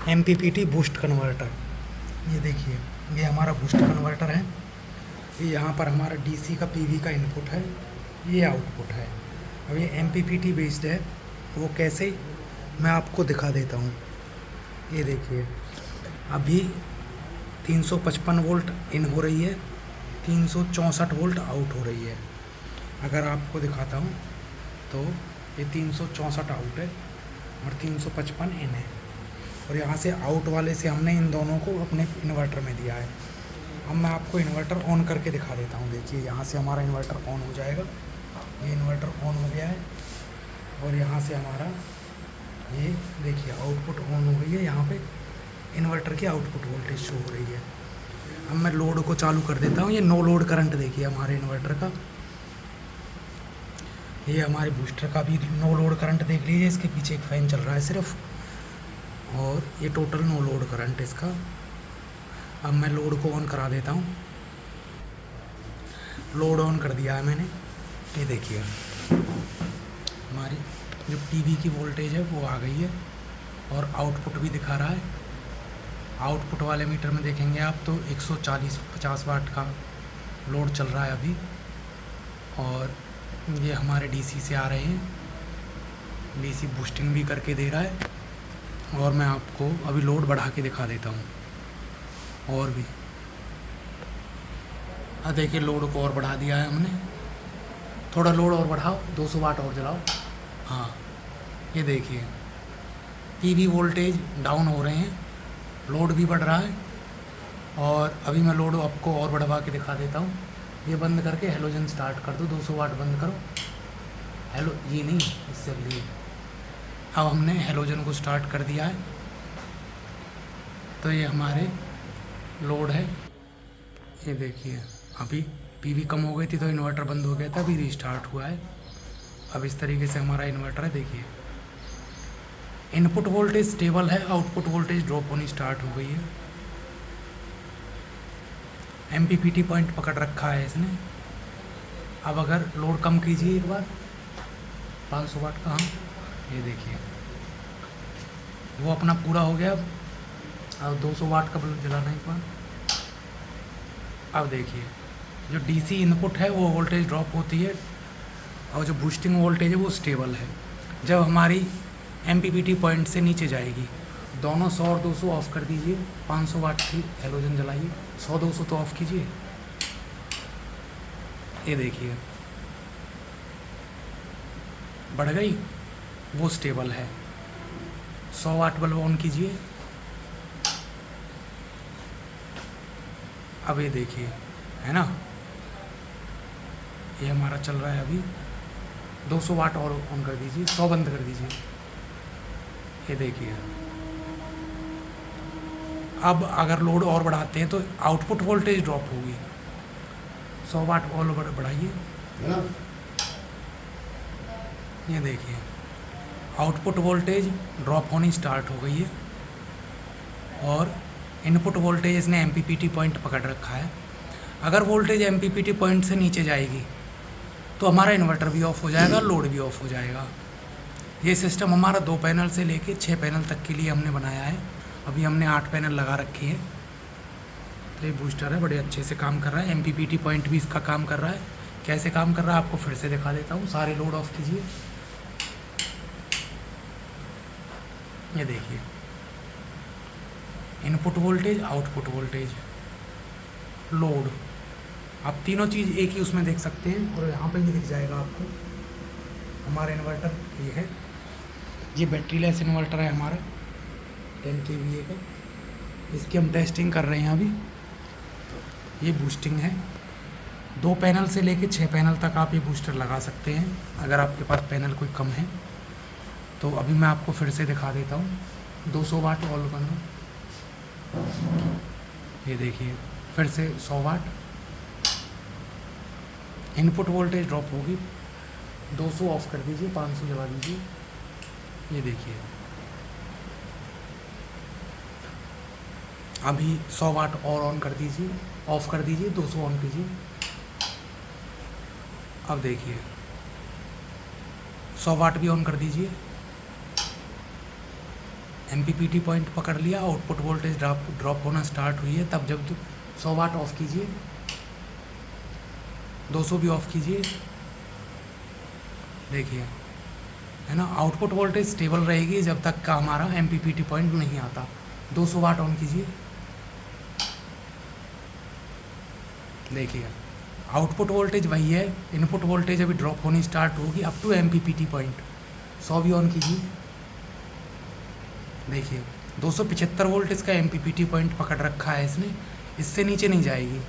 MPPT boost converter. ये देखिए, ये हमारा बूस्ट कन्वर्टर है। ये यहाँ पर हमारा DC का PV का इनपुट है, ये आउटपुट है। अब ये MPPT बेस्ड है। वो कैसे, मैं आपको दिखा देता हूँ। ये देखिए, अभी 355 वोल्ट इन हो रही है, 364 वोल्ट आउट हो रही है। अगर आपको दिखाता हूँ तो ये 364 आउट है और 355 इन है। और यहाँ से आउट वाले से हमने इन दोनों को अपने इन्वर्टर में दिया है। अब मैं आपको इन्वर्टर ऑन करके दिखा देता हूँ। देखिए, यहाँ से हमारा इन्वर्टर ऑन हो जाएगा। ये इन्वर्टर ऑन हो गया है और यहाँ से हमारा ये देखिए आउटपुट ऑन हो गई है। यहाँ पे इन्वर्टर की आउटपुट वोल्टेज शो हो रही है। अब मैं लोड को चालू कर देता हूँ। ये नो लोड करंट देखिए हमारे इन्वर्टर का। ये हमारे बूस्टर का भी नो लोड करंट देख लीजिए। इसके पीछे एक फ़ैन चल रहा है सिर्फ, और ये टोटल नो लोड करंट इसका। अब मैं लोड को ऑन करा देता हूँ। लोड ऑन कर दिया है मैंने। ये देखिए, हमारी जो टीवी की वोल्टेज है वो आ गई है और आउटपुट भी दिखा रहा है। आउटपुट वाले मीटर में देखेंगे आप तो 140-50 वाट का लोड चल रहा है अभी। और ये हमारे DC से आ रहे हैं। DC बूस्टिंग भी करके दे रहा है। और मैं आपको अभी लोड बढ़ा के दिखा देता हूँ और भी। देखिए, लोड को और बढ़ा दिया है हमने। थोड़ा लोड और बढ़ाओ, 200 वाट और जलाओ। हाँ, ये देखिए, PV वोल्टेज डाउन हो रहे हैं, लोड भी बढ़ रहा है। और अभी मैं लोड आपको और बढ़वा के दिखा देता हूँ। ये बंद करके हेलोजन स्टार्ट कर दो, 200 वाट बंद करो। हेलो, ये नहीं, इससे लिए। अब हमने हेलोजन को स्टार्ट कर दिया है। तो ये हमारे लोड है। ये देखिए, अभी PV कम हो गई थी तो इन्वर्टर बंद हो गया था, अभी रीस्टार्ट हुआ है। अब इस तरीके से हमारा इन्वर्टर है। देखिए, इनपुट वोल्टेज स्टेबल है, आउटपुट वोल्टेज ड्रॉप होनी स्टार्ट हो गई है। MPPT पॉइंट पकड़ रखा है इसने। अब अगर लोड कम कीजिए एक बार, 500 वाट का। हम ये देखिए, वो अपना पूरा हो गया। अब 200 वाट का बल्ब जलाना एक बार। अब देखिए, जो DC इनपुट है वो वोल्टेज ड्रॉप होती है और जो बूस्टिंग वोल्टेज है वो स्टेबल है। जब हमारी MPPT पॉइंट से नीचे जाएगी, दोनों 100 और 200 ऑफ़ कर दीजिए। 500 वाट की हेलोजन जलाइए, 100-200 तो ऑफ़ कीजिए। ये देखिए, बढ़ गई, वो स्टेबल है। 100 वाट बल्ब ऑन कीजिए। अब ये देखिए, है ना, ये हमारा चल रहा है अभी। 200 वाट और ऑन कर दीजिए, 100 बंद कर दीजिए। ये देखिए, अब अगर लोड और बढ़ाते हैं तो आउटपुट वोल्टेज ड्रॉप होगी। 100 वाट और बढ़ाइए। ये देखिए, आउटपुट वोल्टेज ड्रॉप होनी स्टार्ट हो गई है और इनपुट वोल्टेज इसने MPPT पॉइंट पकड़ रखा है। अगर वोल्टेज MPPT पॉइंट से नीचे जाएगी तो हमारा इन्वर्टर भी ऑफ हो जाएगा, लोड भी ऑफ हो जाएगा। ये सिस्टम हमारा 2 पैनल से लेके 6 पैनल तक के लिए हमने बनाया है। अभी हमने 8 पैनल लगा रखे हैं। तो ये बूस्टर है, बड़े अच्छे से काम कर रहा है। MPPT पॉइंट भी इसका काम कर रहा है। कैसे काम कर रहा है आपको फिर से दिखा देता हूँ। सारे लोड ऑफ कीजिए। ये देखिए, input voltage, output voltage, load, आप तीनों चीज़ एक ही उसमें देख सकते हैं। और यहाँ पे भी दिख जाएगा आपको हमारा इन्वर्टर। ये है, ये बैटरी लेस इन्वर्टर है हमारा 10 kVA का। इसकी हम टेस्टिंग कर रहे हैं अभी। ये बूस्टिंग है। 2 पैनल से लेके 6 पैनल तक आप ये बूस्टर लगा सकते हैं अगर आपके पास पैनल कोई कम है तो। अभी मैं आपको फिर से दिखा देता हूँ। 200 वाट ऑल करना। ये देखिए, फिर से 100 वाट। इनपुट वोल्टेज ड्रॉप होगी, 200 ऑफ कर दीजिए, 500 जला दीजिए। ये देखिए, अभी 100 वाट और ऑन कर दीजिए, ऑफ कर दीजिए, 200 ऑन कीजिए। अब देखिए, 100 वाट भी ऑन कर दीजिए। MPPT पॉइंट पकड़ लिया, आउटपुट वोल्टेज ड्रॉप होना स्टार्ट हुई है। तब जब 100 वाट ऑफ कीजिए, 200 भी ऑफ कीजिए, देखिए है ना, आउटपुट वोल्टेज स्टेबल रहेगी जब तक का हमारा MPPT पॉइंट नहीं आता। 200 वाट ऑन कीजिए, देखिए आउटपुट वोल्टेज वही है, इनपुट वोल्टेज अभी ड्रॉप होनी स्टार्ट होगी अप टू MPPT पॉइंट। 100 भी ऑन कीजिए, देखिए 275 वोल्ट इसका MPPT पॉइंट पकड़ रखा है इसने, इससे नीचे नहीं जाएगी।